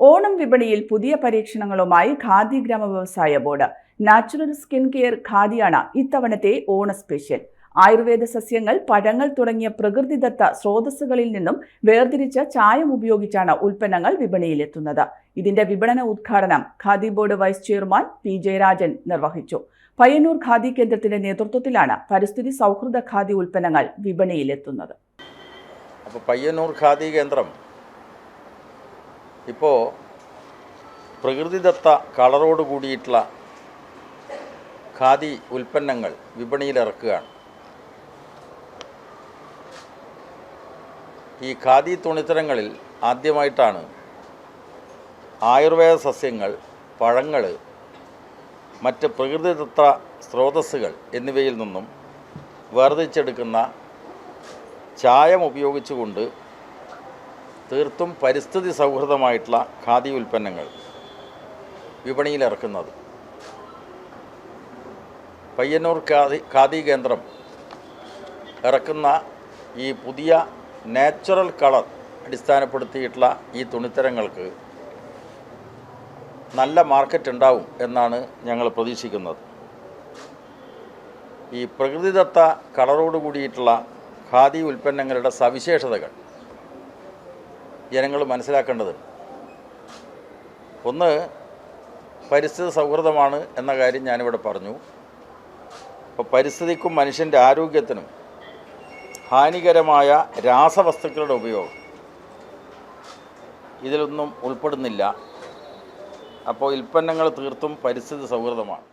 ഓണം വിപണിയിൽ പുതിയ പരീക്ഷണങ്ങളുമായി ഖാദി ഗ്രാമ വ്യവസായ ബോർഡ്. നാച്ചുറൽ സ്കിൻ കെയർ ഖാദിയാണ് ഇത്തവണത്തെ ഓണ സ്പെഷ്യൽ. ആയുർവേദ സസ്യങ്ങൾ, പഴങ്ങൾ തുടങ്ങിയ പ്രകൃതിദത്ത സ്രോതസ്സുകളിൽ നിന്നും വേർതിരിച്ച ചായം ഉപയോഗിച്ചാണ് ഉൽപ്പന്നങ്ങൾ വിപണിയിലെത്തുന്നത്. ഇതിന്റെ വിപണന ഉദ്ഘാടനം Khadi board vice chairman P Jayarajan നിർവഹിച്ചു. പയ്യന്നൂർ ഖാദി കേന്ദ്രത്തിന്റെ നേതൃത്വത്തിലാണ് പരിസ്ഥിതി സൗഹൃദ ഖാദി ഉൽപ്പന്നങ്ങൾ വിപണിയിലെത്തുന്നത്. പയ്യന്നൂർ ഖാദി കേന്ദ്രം ഇപ്പോൾ പ്രകൃതിദത്ത കളറോട് കൂടിയിട്ടുള്ള ഖാദി ഉൽപ്പന്നങ്ങൾ വിപണിയിലിറക്കുകയാണ്. ഈ ഖാദി തുണിത്തരങ്ങളിൽ ആദ്യമായിട്ടാണ് ആയുർവേദ സസ്യങ്ങൾ, പഴങ്ങൾ, മറ്റ് പ്രകൃതിദത്ത സ്രോതസ്സുകൾ എന്നിവയിൽ നിന്നും വേർതിരിച്ചെടുക്കുന്ന ചായം ഉപയോഗിച്ചുകൊണ്ട് തീർത്തും പരിസ്ഥിതി സൗഹൃദമായിട്ടുള്ള ഖാദി ഉൽപ്പന്നങ്ങൾ വിപണിയിലിറക്കുന്നത്. പയ്യന്നൂർ ഖാദി കേന്ദ്രം ഇറക്കുന്ന ഈ പുതിയ നാച്ചുറൽ കളർ അടിസ്ഥാനപ്പെടുത്തിയിട്ടുള്ള ഈ തുണിത്തരങ്ങൾക്ക് നല്ല മാർക്കറ്റ് ഉണ്ടാവും എന്നാണ് ഞങ്ങൾ പ്രതീക്ഷിക്കുന്നത്. ഈ പ്രകൃതിദത്ത കളറോട് കൂടിയിട്ടുള്ള ഖാദി ഉൽപ്പന്നങ്ങളുടെ സവിശേഷതകൾ ജനങ്ങൾ മനസ്സിലാക്കേണ്ടതുണ്ട്. ഒന്ന്, പരിസ്ഥിതി സൗഹൃദമാണ് എന്ന കാര്യം ഞാനിവിടെ പറഞ്ഞു. അപ്പോൾ പരിസ്ഥിതിക്കും മനുഷ്യൻ്റെ ആരോഗ്യത്തിനും ഹാനികരമായ രാസവസ്തുക്കളുടെ ഉപയോഗം ഇതിലൊന്നും ഉൾപ്പെടുന്നില്ല. അപ്പോൾ ഉൽപ്പന്നങ്ങൾ തീർത്തും പരിസ്ഥിതി സൗഹൃദമാണ്.